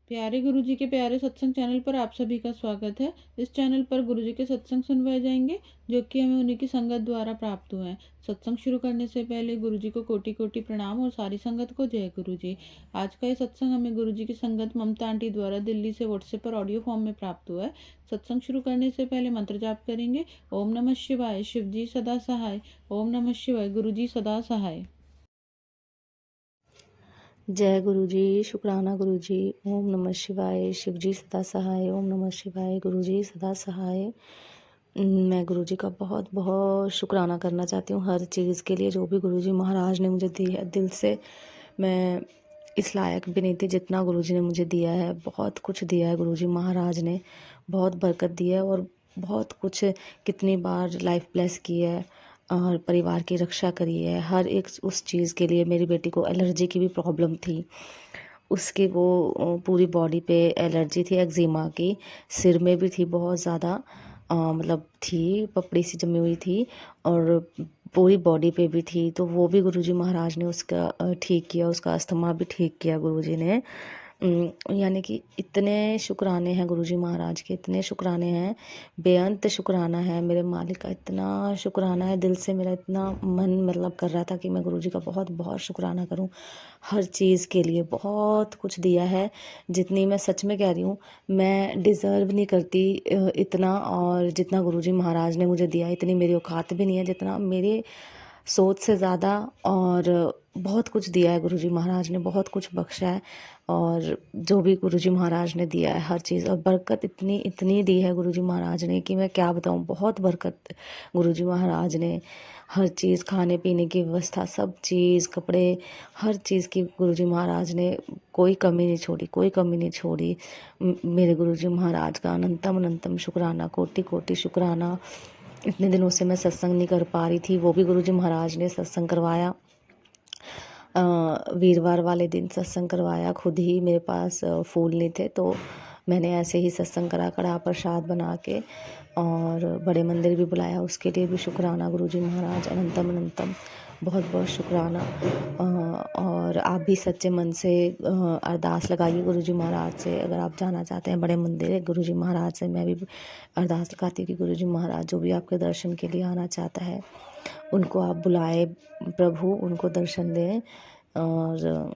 प्यारे गुरुजी के प्यारे सत्संग चैनल पर आप सभी का स्वागत है। इस चैनल पर गुरुजी के सत्संग सुनवाए जाएंगे जो कि हमें उन्हीं की संगत द्वारा प्राप्त हुए हैं। सत्संग शुरू करने से पहले गुरुजी को कोटि कोटि प्रणाम और सारी संगत को जय गुरुजी। आज का ये सत्संग हमें गुरुजी की संगत ममता आंटी द्वारा दिल्ली से व्हाट्सएप पर ऑडियो फॉर्म में प्राप्त हुआ है। सत्संग शुरू करने से पहले मंत्र जाप करेंगे। ओम नमः शिवाय, शिव जी सदा सहाय। ओम नमः शिवाय, गुरुजी सदा सहाय। जय गुरु जी, शुक्राना गुरु जी। ओम नमः शिवाय, शिव जी सदा सहाय। ओम नमः शिवाय, गुरु जी सदा सहाय। मैं गुरु जी का बहुत बहुत शुक्राना करना चाहती हूँ हर चीज़ के लिए, जो भी गुरु जी महाराज ने मुझे दी है। दिल से मैं इस लायक भी नहीं थी जितना गुरु जी ने मुझे दिया है। बहुत कुछ दिया है गुरु जी महाराज ने, बहुत बरकत दी है और बहुत कुछ, कितनी बार लाइफ ब्लेस की है और परिवार की रक्षा करी है। हर एक उस चीज़ के लिए। मेरी बेटी को एलर्जी की भी प्रॉब्लम थी, उसकी वो पूरी बॉडी पे एलर्जी थी, एक्जिमा की। सिर में भी थी बहुत ज़्यादा, मतलब थी, पपड़ी सी जमी हुई थी और पूरी बॉडी पे भी थी। तो वो भी गुरुजी महाराज ने उसका ठीक किया, उसका अस्थमा भी ठीक किया गुरुजी ने। यानी कि इतने शुक्राने हैं गुरुजी महाराज के, इतने शुक्राने हैं, बेअंत शुक्राना है मेरे मालिक का। इतना शुक्राना है, दिल से मेरा इतना मन मतलब कर रहा था कि मैं गुरुजी का बहुत बहुत शुक्राना करूं हर चीज़ के लिए। बहुत कुछ दिया है, जितनी, मैं सच में कह रही हूँ, मैं डिज़र्व नहीं करती इतना, और जितना गुरुजी महाराज ने मुझे दिया इतनी मेरी औकात भी नहीं है, जितना मेरे सोच से ज़्यादा। और बहुत कुछ दिया है गुरुजी महाराज ने, बहुत कुछ बख्शा है। और जो भी गुरुजी महाराज ने दिया है हर चीज़, और बरकत इतनी इतनी दी है गुरुजी महाराज ने कि मैं क्या बताऊं। बहुत बरकत गुरुजी महाराज ने, हर चीज़, खाने पीने की व्यवस्था, सब चीज़, कपड़े, हर चीज़ की गुरुजी महाराज ने कोई कमी नहीं छोड़ी, कोई कमी नहीं छोड़ी। मेरे गुरुजी महाराज का अनंतम अनंतम शुक्राना, कोटि कोटि शुक्राना। इतने दिनों से मैं सत्संग नहीं कर पा रही थी, वो भी गुरुजी महाराज ने सत्संग करवाया। वीरवार वाले दिन सत्संग करवाया, खुद ही मेरे पास फूल नहीं थे तो मैंने ऐसे ही सत्संग करा, कड़ा प्रसाद बना के। और बड़े मंदिर भी बुलाया, उसके लिए भी शुक्राना गुरुजी महाराज, अनंतम अनंतम बहुत बहुत शुक्राना। और आप भी सच्चे मन से अरदास लगाइए गुरुजी महाराज से। अगर आप जाना चाहते हैं बड़े मंदिर गुरुजी महाराज से, मैं भी अरदास लगाती हूँ कि गुरुजी महाराज जो भी आपके दर्शन के लिए आना चाहता है उनको आप बुलाए, प्रभु उनको दर्शन दें। और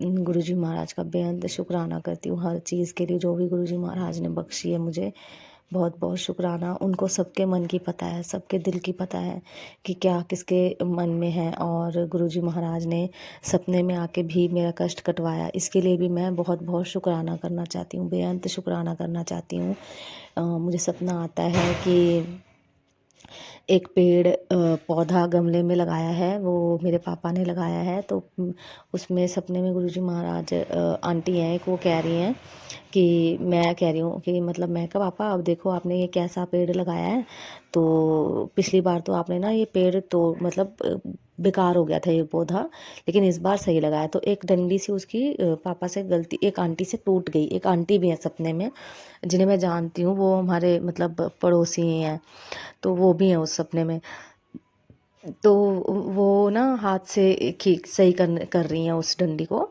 गुरुजी महाराज का बेअंत शुक्राना करती हूँ हर चीज़ के लिए, जो भी गुरुजी महाराज ने बख्शी है मुझे। बहुत बहुत शुक्राना। उनको सबके मन की पता है, सबके दिल की पता है कि क्या किसके मन में है। और गुरुजी महाराज ने सपने में आके भी मेरा कष्ट कटवाया, इसके लिए भी मैं बहुत बहुत शुक्राना करना चाहती हूँ, बेअंत शुक्राना करना चाहती हूँ। मुझे सपना आता है कि एक पेड़ पौधा गमले में लगाया है, वो मेरे पापा ने लगाया है। तो उसमें सपने में गुरुजी महाराज, आंटी हैं एक, वो कह रही हैं कि, मैं कह रही हूँ कि मतलब, मैं कहा पापा अब देखो आपने ये कैसा पेड़ लगाया है। तो पिछली बार तो आपने ना ये पेड़ तो मतलब बेकार हो गया था ये पौधा, लेकिन इस बार सही लगाया। तो एक डंडी सी उसकी पापा से गलती, एक आंटी से टूट गई। एक आंटी भी है सपने में जिन्हें मैं जानती हूँ, वो हमारे मतलब पड़ोसी ही हैं, तो वो भी हैं उस सपने में। तो वो ना हाथ से ठीक सही कर रही हैं उस डंडी को,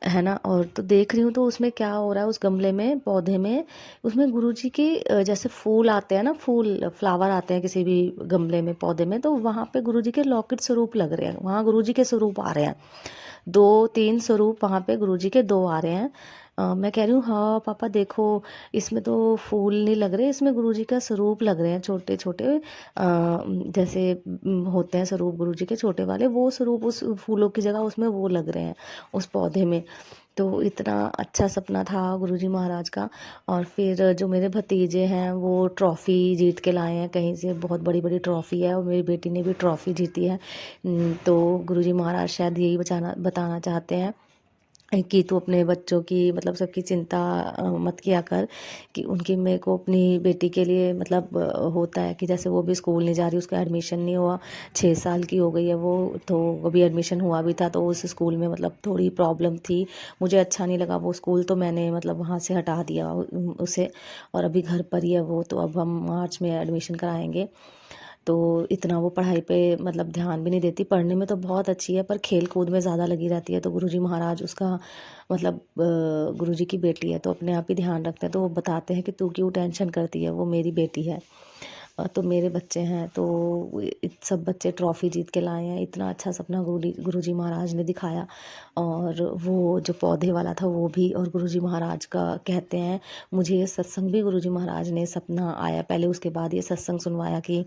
है ना। और तो देख रही हूँ तो उसमें क्या हो रहा है, उस गमले में, पौधे में, उसमें गुरुजी के जैसे फूल आते हैं ना, फूल फ्लावर आते हैं किसी भी गमले में, पौधे में, तो वहाँ पे गुरुजी के लॉकेट स्वरूप लग रहे हैं, वहाँ गुरुजी के स्वरूप आ रहे हैं। 2-3 स्वरूप वहाँ पे गुरुजी के 2 आ रहे हैं। मैं कह रही हूँ हाँ पापा देखो, इसमें तो फूल नहीं लग रहे, इसमें गुरुजी का स्वरूप लग रहे हैं, छोटे छोटे, जैसे होते हैं स्वरूप गुरुजी के छोटे वाले, वो स्वरूप उस फूलों की जगह उसमें वो लग रहे हैं उस पौधे में। तो इतना अच्छा सपना था गुरुजी महाराज का। और फिर जो मेरे भतीजे हैं वो ट्रॉफ़ी जीत के लाए हैं कहीं से, बहुत बड़ी बड़ी ट्रॉफ़ी है, और मेरी बेटी ने भी ट्रॉफ़ी जीती है। तो गुरुजी महाराज शायद यही बताना चाहते हैं कि तू अपने बच्चों की मतलब सबकी चिंता मत किया कर, कि उनकी, मेरे को अपनी बेटी के लिए मतलब होता है कि जैसे वो भी स्कूल नहीं जा रही, उसका एडमिशन नहीं हुआ, 6 साल की हो गई है वो, तो अभी एडमिशन हुआ भी था तो उस स्कूल में मतलब थोड़ी प्रॉब्लम थी, मुझे अच्छा नहीं लगा वो स्कूल, तो मैंने मतलब वहाँ से हटा दिया उसे। और अभी घर पर ही है वो, तो अब हम मार्च में एडमिशन कराएंगे। तो इतना वो पढ़ाई पे मतलब ध्यान भी नहीं देती। पढ़ने में तो बहुत अच्छी है पर खेल कूद में ज़्यादा लगी रहती है। तो गुरुजी महाराज उसका मतलब गुरुजी की बेटी है तो अपने आप ही ध्यान रखते हैं। तो वो बताते हैं कि तू क्यों टेंशन करती है, वो मेरी बेटी है। तो मेरे बच्चे हैं तो सब बच्चे ट्रॉफ़ी जीत के लाए हैं। इतना अच्छा सपना गुरुजी महाराज ने दिखाया। और वो जो पौधे वाला था वो भी, और गुरुजी महाराज का कहते हैं मुझे ये सत्संग भी गुरुजी महाराज ने सपना आया पहले, उसके बाद ये सत्संग सुनवाया कि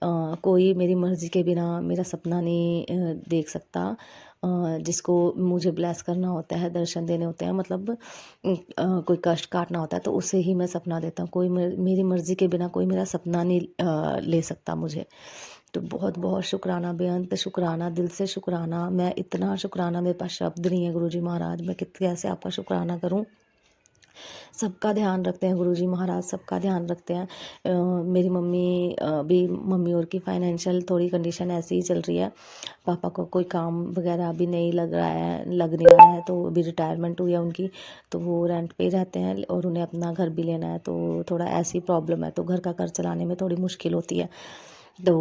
कोई मेरी मर्ज़ी के बिना मेरा सपना नहीं देख सकता। जिसको मुझे ब्लेस करना होता है, दर्शन देने होते हैं, मतलब कोई कष्ट काटना होता है तो उसे ही मैं सपना देता हूँ। कोई मेरी मर्ज़ी के बिना कोई मेरा सपना नहीं ले सकता मुझे। तो बहुत बहुत शुक्राना, बेअंत शुक्राना, दिल से शुक्राना। मैं इतना शुक्राना, मेरे पास शब्द नहीं है गुरुजी महाराज, मैं कैसे आपका शुक्राना करूँ। सबका ध्यान रखते हैं गुरुजी महाराज, सबका ध्यान रखते हैं। मेरी मम्मी भी, मम्मी और की फाइनेंशियल थोड़ी कंडीशन ऐसी ही चल रही है। पापा को कोई काम वगैरह अभी नहीं लग नहीं रहा है, तो अभी रिटायरमेंट हुई है उनकी। तो वो रेंट पे ही रहते हैं और उन्हें अपना घर भी लेना है, तो थोड़ा ऐसी प्रॉब्लम है, तो घर का खर्च चलाने में थोड़ी मुश्किल होती है। तो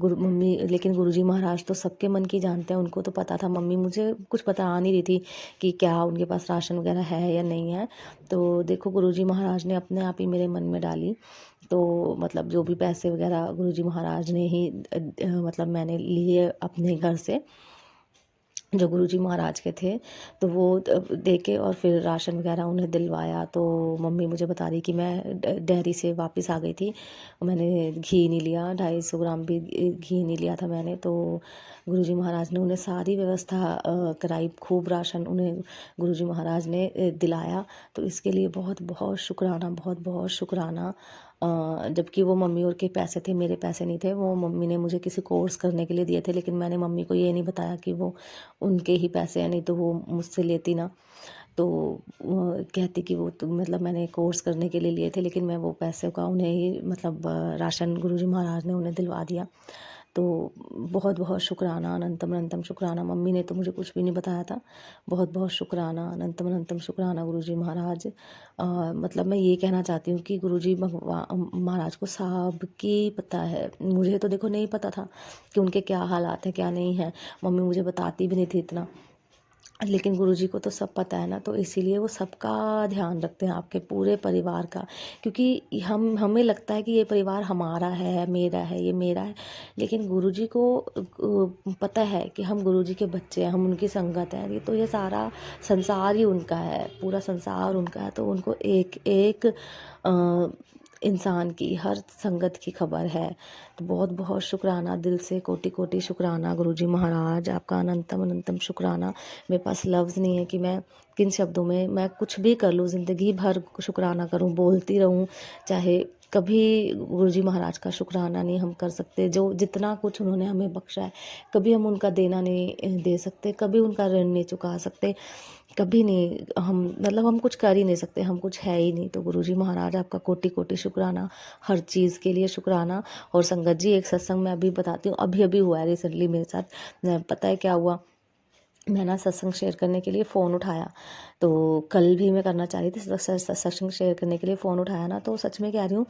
मम्मी, लेकिन गुरुजी महाराज तो सबके मन की जानते हैं, उनको तो पता था। मम्मी मुझे कुछ बता नहीं रही थी कि क्या उनके पास राशन वगैरह है या नहीं है। तो देखो गुरुजी महाराज ने अपने आप ही मेरे मन में डाली। तो मतलब जो भी पैसे वगैरह गुरुजी महाराज ने ही मतलब मैंने लिए अपने घर से, जो गुरुजी महाराज के थे, तो वो दे के और फिर राशन वगैरह उन्हें दिलवाया। तो मम्मी मुझे बता रही कि मैं डेयरी से वापस आ गई थी, मैंने घी नहीं लिया, 250 ग्राम भी घी नहीं लिया था मैंने। तो गुरुजी महाराज ने उन्हें सारी व्यवस्था कराई, खूब राशन उन्हें गुरुजी महाराज ने दिलाया। तो इसके लिए बहुत बहुत शुक्राना, बहुत बहुत शुक्राना। जबकि वो मम्मी और के पैसे थे, मेरे पैसे नहीं थे। वो मम्मी ने मुझे किसी कोर्स करने के लिए दिए थे, लेकिन मैंने मम्मी को ये नहीं बताया कि वो उनके ही पैसे हैं, नहीं तो वो मुझसे लेती ना। तो कहती कि वो तो मतलब मैंने कोर्स करने के लिए लिए थे, लेकिन मैं वो पैसे का उन्हें ही मतलब राशन गुरुजी महाराज ने उन्हें दिलवा दिया। तो बहुत बहुत शुक्राना, अनंतम अनंतम शुक्राना। मम्मी ने तो मुझे कुछ भी नहीं बताया था। बहुत बहुत शुक्राना, अनंतम अनंतम शुक्राना गुरुजी महाराज। मतलब मैं ये कहना चाहती हूँ कि गुरुजी महाराज को सबकी पता है। मुझे तो देखो नहीं पता था कि उनके क्या हालात हैं क्या नहीं है, मम्मी मुझे बताती भी नहीं थी इतना, लेकिन गुरुजी को तो सब पता है ना। तो इसीलिए वो सबका ध्यान रखते हैं, आपके पूरे परिवार का। क्योंकि हमें लगता है कि ये परिवार हमारा है, मेरा है, ये मेरा है, लेकिन गुरुजी को पता है कि हम गुरुजी के बच्चे हैं, हम उनकी संगत हैं। ये तो ये सारा संसार ही उनका है, पूरा संसार उनका है। तो उनको एक एक इंसान की, हर संगत की खबर है। तो बहुत बहुत शुक्राना, दिल से कोटि कोटि शुक्राना गुरुजी महाराज, आपका अनंतम अनंतम शुक्राना। मेरे पास लफ्ज़ नहीं है कि मैं किन शब्दों में मैं कुछ भी कर लूँ, ज़िंदगी भर शुक्राना करूँ, बोलती रहूँ। चाहे कभी गुरुजी महाराज का शुक्राना नहीं हम कर सकते, जो जितना कुछ उन्होंने हमें बख्शा है, कभी हम उनका देना नहीं दे सकते, कभी उनका ऋण नहीं चुका सकते, कभी नहीं। हम मतलब हम कुछ कर ही नहीं सकते, हम कुछ है ही नहीं। तो गुरुजी महाराज आपका कोटि कोटि शुक्राना, हर चीज़ के लिए शुक्राना। और संगत जी, एक सत्संग मैं अभी बताती हूँ, अभी अभी हुआ है रिसेंटली मेरे साथ। पता है क्या हुआ, मैं ना सत्संग शेयर करने के लिए फ़ोन उठाया, तो कल भी मैं करना चाह रही थी सत्संग शेयर करने के लिए फ़ोन उठाया ना, तो सच में कह रही हूँ,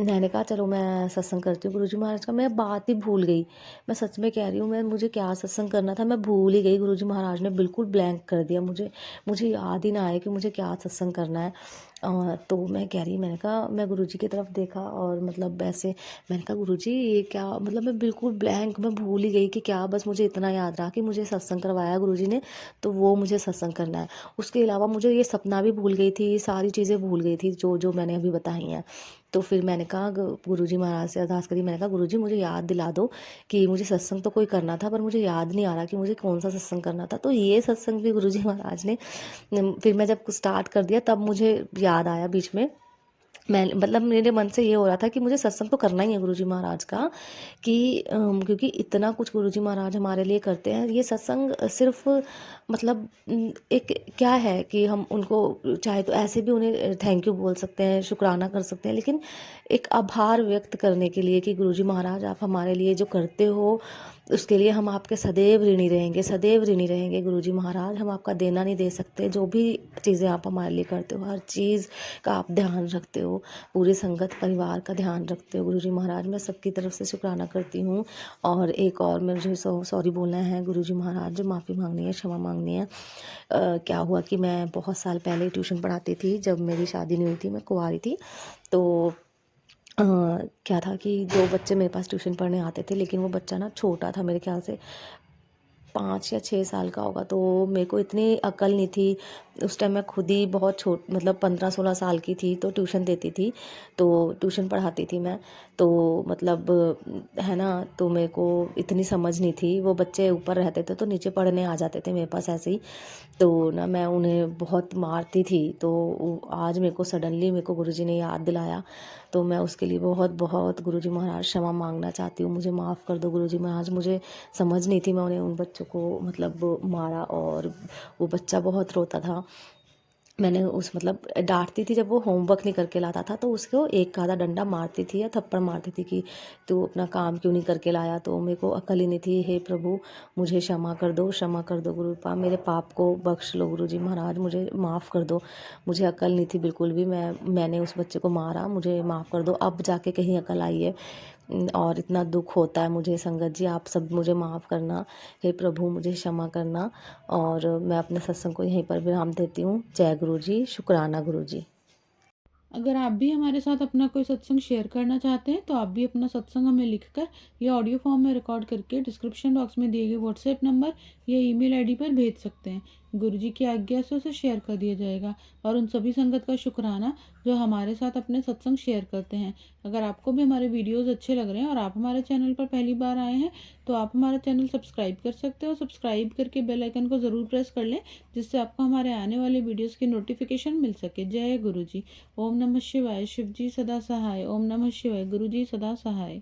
मैंने कहा चलो मैं सत्संग करती हूँ गुरुजी महाराज का। मैं बात ही भूल गई, मैं सच में कह रही हूँ, मैं मुझे क्या सत्संग करना था मैं भूल ही गई। गुरुजी महाराज ने बिल्कुल ब्लैंक कर दिया, मुझे याद ही ना आया कि मुझे क्या सत्संग करना है। तो मैं कह रही, मैंने कहा, मैं गुरुजी की तरफ देखा और मतलब ऐसे मैंने कहा गुरुजी ये क्या, मतलब मैं बिल्कुल ब्लैंक, मैं भूल ही गई कि क्या। बस मुझे इतना याद रहा कि मुझे सत्संग करवाया गुरुजी ने, तो वो मुझे सत्संग करना है। उसके अलावा मुझे ये सपना भी भूल गई थी, सारी चीज़ें भूल गई थी जो जो मैंने अभी बताई हैं। तो फिर मैंने कहा गुरुजी महाराज से अरदास करी, मैंने कहा गुरुजी मुझे याद दिला दो कि मुझे सत्संग तो कोई करना था, पर मुझे याद नहीं आ रहा कि मुझे कौन सा सत्संग करना था। तो ये सत्संग भी गुरुजी महाराज ने, फिर मैं जब स्टार्ट कर दिया तब मुझे याद आया बीच में। मैं मतलब मेरे मन से ये हो रहा था कि मुझे सत्संग तो करना ही है गुरुजी महाराज का, कि क्योंकि इतना कुछ गुरुजी महाराज हमारे लिए करते हैं। ये सत्संग सिर्फ मतलब एक क्या है कि हम उनको चाहे तो ऐसे भी उन्हें थैंक यू बोल सकते हैं, शुक्राना कर सकते हैं, लेकिन एक आभार व्यक्त करने के लिए कि गुरुजी महाराज आप हमारे लिए जो करते हो, उसके लिए हम आपके सदैव ऋणी रहेंगे, सदैव ऋणी रहेंगे गुरुजी महाराज। हम आपका देना नहीं दे सकते, जो भी चीज़ें आप हमारे लिए करते हो, हर चीज़ का आप ध्यान रखते हो, पूरी संगत परिवार का ध्यान रखते हो गुरुजी महाराज। मैं सबकी तरफ से शुक्राना करती हूँ। और एक और मुझे सॉरी बोलना है गुरुजी महाराज, जो माफ़ी मांगनी है, क्षमा मांगनी है। क्या हुआ कि मैं बहुत साल पहले ट्यूशन पढ़ाती थी, जब मेरी शादी नहीं हुई थी, मैं कुंवारी थी। तो क्या था कि 2 बच्चे मेरे पास ट्यूशन पढ़ने आते थे, लेकिन वो बच्चा ना छोटा था, मेरे ख्याल से 5 या 6 साल का होगा। तो मेरे को इतनी अकल नहीं थी उस टाइम। मैं खुद ही बहुत मतलब 15-16 साल की थी, तो ट्यूशन देती थी, तो ट्यूशन पढ़ाती थी मैं। तो मतलब है ना, तो मेरे को इतनी समझ नहीं थी। वो बच्चे ऊपर रहते थे तो नीचे पढ़ने आ जाते थे मेरे पास ऐसे ही। तो ना मैं उन्हें बहुत मारती थी। तो आज मेरे को सडनली मेरे को गुरुजी ने याद दिलाया, तो मैं उसके लिए बहुत बहुत गुरुजी महाराज क्षमा मांगना चाहती हूँ। मुझे माफ़ कर दो गुरुजी महाराज, मुझे समझ नहीं थी, मैं उन्हें उन बच्चों को मतलब मारा। और वो बच्चा बहुत रोता था। मैंने उस मतलब डांटती थी जब वो होमवर्क नहीं करके लाता था, तो उसको एक आधा डंडा मारती थी या थप्पड़ मारती थी कि तू अपना काम क्यों नहीं करके लाया। तो मेरे को अकल ही नहीं थी। हे प्रभु, मुझे क्षमा कर दो, क्षमा कर दो गुरुपा, मेरे पाप को बख्श लो गुरुजी महाराज, मुझे माफ़ कर दो। मुझे अकल नहीं थी बिल्कुल भी। मैंने उस बच्चे को मारा, मुझे माफ़ कर दो। अब जाके कहीं अकल आई है। और इतना दुख होता है मुझे संगत जी, आप सब मुझे माफ़ करना। हे प्रभु, मुझे क्षमा करना। और मैं अपने सत्संग को यहीं पर विराम देती हूँ। जय गुरु जी, शुक्राना गुरु जी। अगर आप भी हमारे साथ अपना कोई सत्संग शेयर करना चाहते हैं तो आप भी अपना सत्संग हमें लिखकर या ऑडियो फॉर्म में रिकॉर्ड करके डिस्क्रिप्शन बॉक्स में दिए गए व्हाट्सएप नंबर या ईमेल आईडी पर भेज सकते हैं। गुरुजी की आज्ञा से उसे शेयर कर दिया जाएगा। और उन सभी संगत का शुक्राना जो हमारे साथ अपने सत्संग शेयर करते हैं। अगर आपको भी हमारे वीडियोज़ अच्छे लग रहे हैं और आप हमारे चैनल पर पहली बार आए हैं तो आप हमारा चैनल सब्सक्राइब कर सकते हो। सब्सक्राइब करके बेल आइकन को ज़रूर प्रेस कर लें, जिससे आपको हमारे आने वाले वीडियोज़ की नोटिफिकेशन मिल सके। जय गुरु जी। ओम नमः शिवाय। शिव जी सदा सहाय। ओम नमः शिवाय। गुरु जी सदा सहाय।